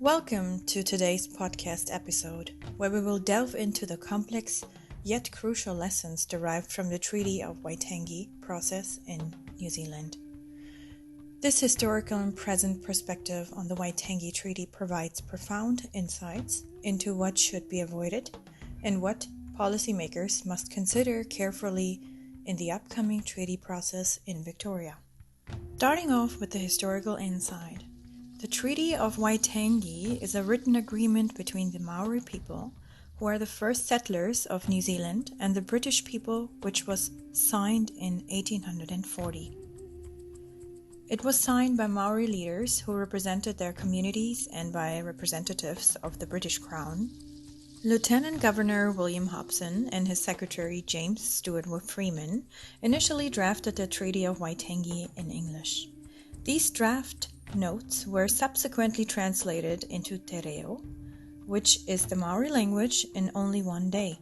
Welcome to today's podcast episode, where we will delve into the complex yet crucial lessons derived from the Treaty of Waitangi process in New Zealand. This historical and present perspective on the Waitangi Treaty provides profound insights into what should be avoided and what policymakers must consider carefully in the upcoming treaty process in Victoria. Starting off with the historical insight. The Treaty of Waitangi is a written agreement between the Maori people, who are the first settlers of New Zealand, and the British people, which was signed in 1840. It was signed by Maori leaders who represented their communities and by representatives of the British Crown. Lieutenant Governor William Hobson and his secretary James Stewart Freeman initially drafted the Treaty of Waitangi in English. These draft notes were subsequently translated into Te Reo, which is the Maori language, in only one day,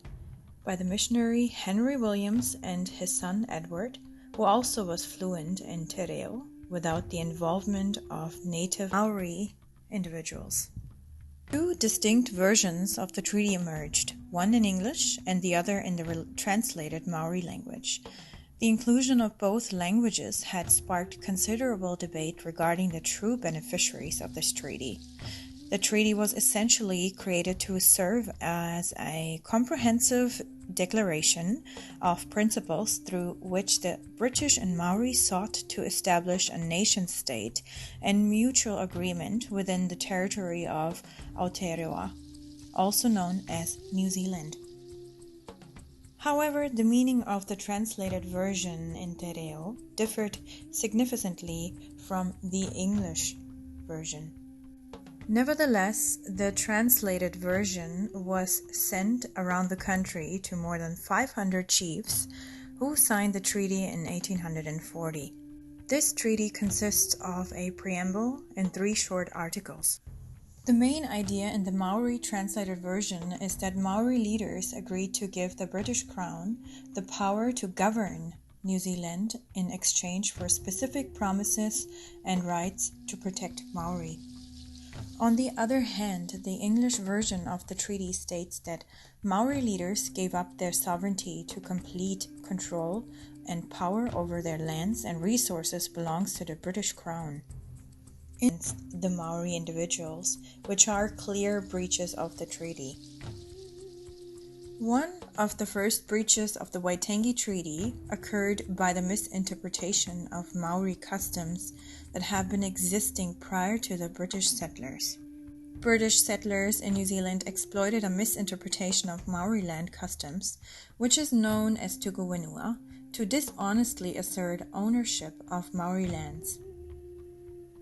by the missionary Henry Williams and his son Edward, who also was fluent in Te Reo, without the involvement of native Maori individuals. Two distinct versions of the treaty emerged, one in English and the other in the translated Maori language. The inclusion of both languages had sparked considerable debate regarding the true beneficiaries of this treaty. The treaty was essentially created to serve as a comprehensive declaration of principles through which the British and Maori sought to establish a nation-state and mutual agreement within the territory of Aotearoa, also known as New Zealand. However, the meaning of the translated version in Te Reo differed significantly from the English version. Nevertheless, the translated version was sent around the country to more than 500 chiefs who signed the treaty in 1840. This treaty consists of a preamble and 3 short articles. The main idea in the Maori translated version is that Maori leaders agreed to give the British Crown the power to govern New Zealand in exchange for specific promises and rights to protect Maori. On the other hand, the English version of the treaty states that Maori leaders gave up their sovereignty to complete control and power over their lands and resources belongs to the British Crown. The Maori individuals, which are clear breaches of the treaty. One of the first breaches of the Waitangi Treaty occurred by the misinterpretation of Maori customs that have been existing prior to the British settlers. British settlers in New Zealand exploited a misinterpretation of Maori land customs, which is known as tuku whenua, to dishonestly assert ownership of Maori lands.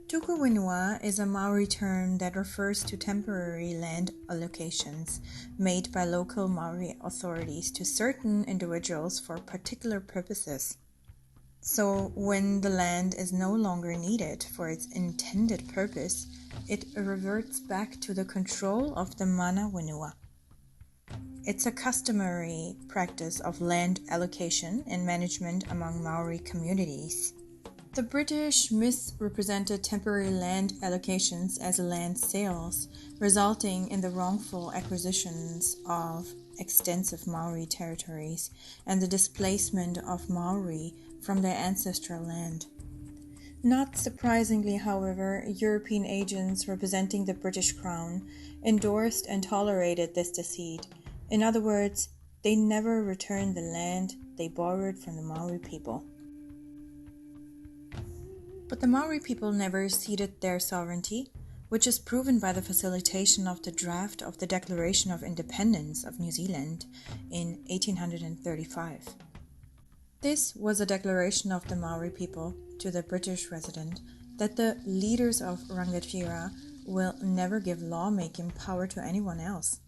Tuku whenua is a Maori term that refers to temporary land allocations made by local Maori authorities to certain individuals for particular purposes. So, when the land is no longer needed for its intended purpose, it reverts back to the control of the mana whenua. It's a customary practice of land allocation and management among Maori communities. The British misrepresented temporary land allocations as land sales, resulting in the wrongful acquisitions of extensive Maori territories and the displacement of Maori from their ancestral land. Not surprisingly, however, European agents representing the British Crown endorsed and tolerated this deceit. In other words, they never returned the land they borrowed from the Maori people. But the Maori people never ceded their sovereignty, which is proven by the facilitation of the draft of the Declaration of Independence of New Zealand in 1835. This was a declaration of the Maori people to the British resident that the leaders of Rangatira will never give lawmaking power to anyone else.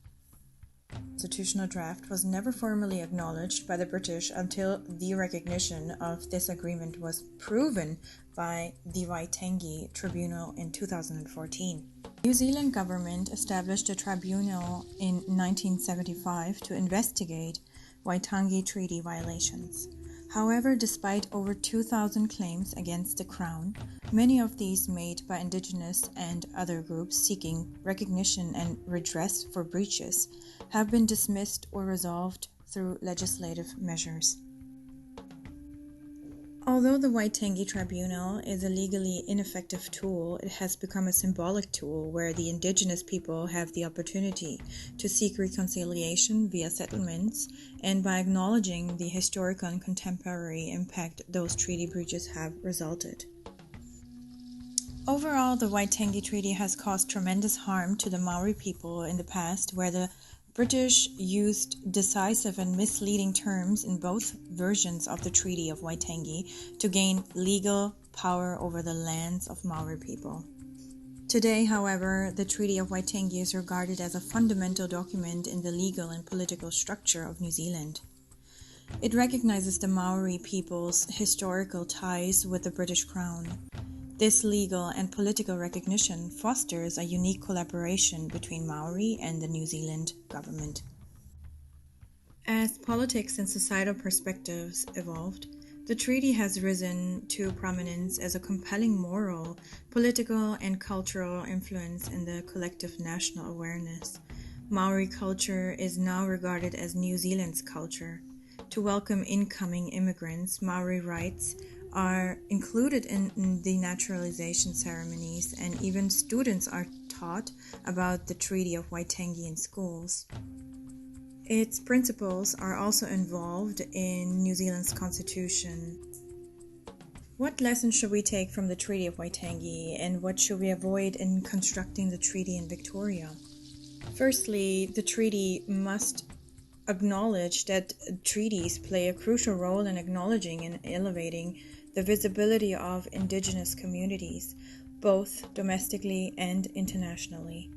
The constitutional draft was never formally acknowledged by the British until the recognition of this agreement was proven by the Waitangi Tribunal in 2014. The New Zealand government established a tribunal in 1975 to investigate Waitangi Treaty violations. However, despite over 2,000 claims against the Crown, many of these made by Indigenous and other groups seeking recognition and redress for breaches have been dismissed or resolved through legislative measures. Although the Waitangi Tribunal is a legally ineffective tool, it has become a symbolic tool where the indigenous people have the opportunity to seek reconciliation via settlements and by acknowledging the historical and contemporary impact those treaty breaches have resulted. Overall, the Waitangi Treaty has caused tremendous harm to the Maori people in the past, where the British used decisive and misleading terms in both versions of the Treaty of Waitangi to gain legal power over the lands of Maori people. Today, however, the Treaty of Waitangi is regarded as a fundamental document in the legal and political structure of New Zealand. It recognizes the Maori people's historical ties with the British Crown. This legal and political recognition fosters a unique collaboration between Maori and the New Zealand government. As politics and societal perspectives evolved, the treaty has risen to prominence as a compelling moral, political, and cultural influence in the collective national awareness. Maori culture is now regarded as New Zealand's culture. To welcome incoming immigrants, Maori rights are included in the naturalization ceremonies, and even students are taught about the Treaty of Waitangi in schools. Its principles are also involved in New Zealand's constitution. What lessons should we take from the Treaty of Waitangi, and what should we avoid in constructing the treaty in Victoria? Firstly, the treaty must acknowledge that treaties play a crucial role in acknowledging and elevating the visibility of Indigenous communities, both domestically and internationally.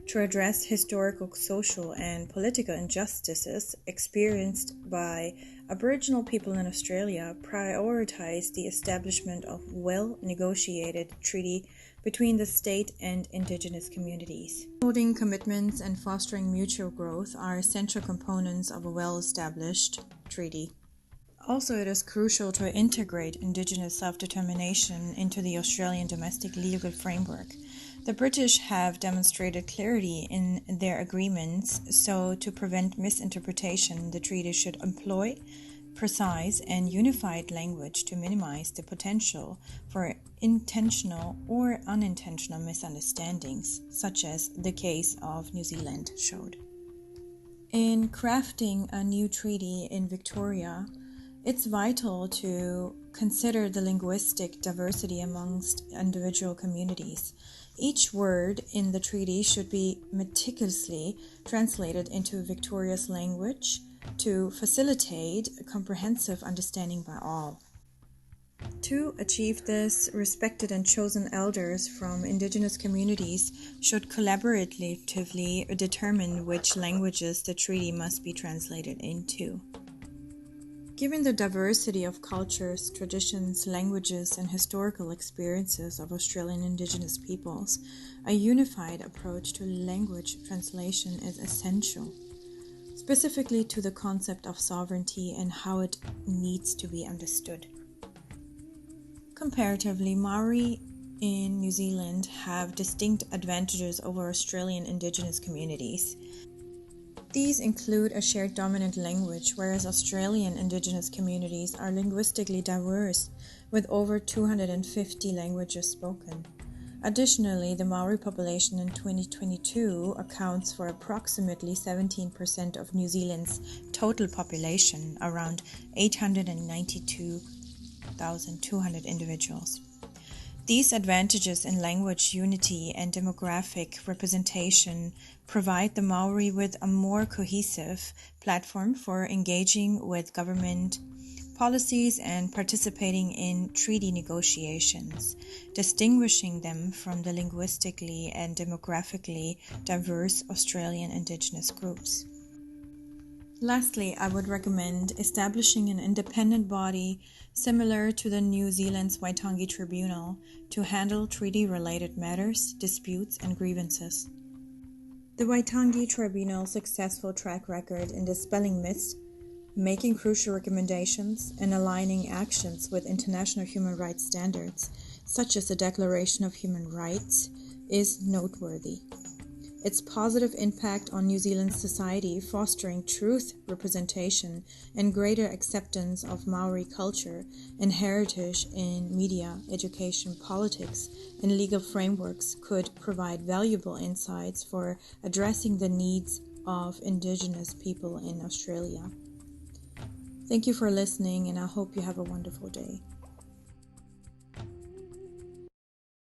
To address historical, social, and political injustices experienced by Aboriginal people in Australia, prioritize the establishment of well-negotiated treaty between the state and Indigenous communities. Holding commitments and fostering mutual growth are essential components of a well-established treaty. Also, it is crucial to integrate Indigenous self-determination into the Australian domestic legal framework. The British have demonstrated clarity in their agreements, so to prevent misinterpretation, the treaty should employ precise and unified language to minimize the potential for intentional or unintentional misunderstandings, such as the case of New Zealand showed. In crafting a new treaty in Victoria, it's vital to consider the linguistic diversity amongst individual communities. Each word in the treaty should be meticulously translated into Victoria's language to facilitate a comprehensive understanding by all. To achieve this, respected and chosen elders from Indigenous communities should collaboratively determine which languages the treaty must be translated into. Given the diversity of cultures, traditions, languages, and historical experiences of Australian Indigenous peoples, a unified approach to language translation is essential, specifically to the concept of sovereignty and how it needs to be understood. Comparatively, Maori in New Zealand have distinct advantages over Australian Indigenous communities. These include a shared dominant language, whereas Australian Indigenous communities are linguistically diverse, with over 250 languages spoken. Additionally, the Maori population in 2022 accounts for approximately 17% of New Zealand's total population, around 892,200 individuals. These advantages in language unity and demographic representation provide the Maori with a more cohesive platform for engaging with government policies and participating in treaty negotiations, distinguishing them from the linguistically and demographically diverse Australian Indigenous groups. Lastly, I would recommend establishing an independent body similar to the New Zealand's Waitangi Tribunal to handle treaty-related matters, disputes, and grievances. The Waitangi Tribunal's successful track record in dispelling myths, Making crucial recommendations and aligning actions with international human rights standards, such as the Declaration of Human Rights, is noteworthy. Its positive impact on New Zealand society, fostering truth representation and greater acceptance of Maori culture and heritage in media, education, politics, and legal frameworks, could provide valuable insights for addressing the needs of Indigenous people in Australia. Thank you for listening, and I hope you have a wonderful day.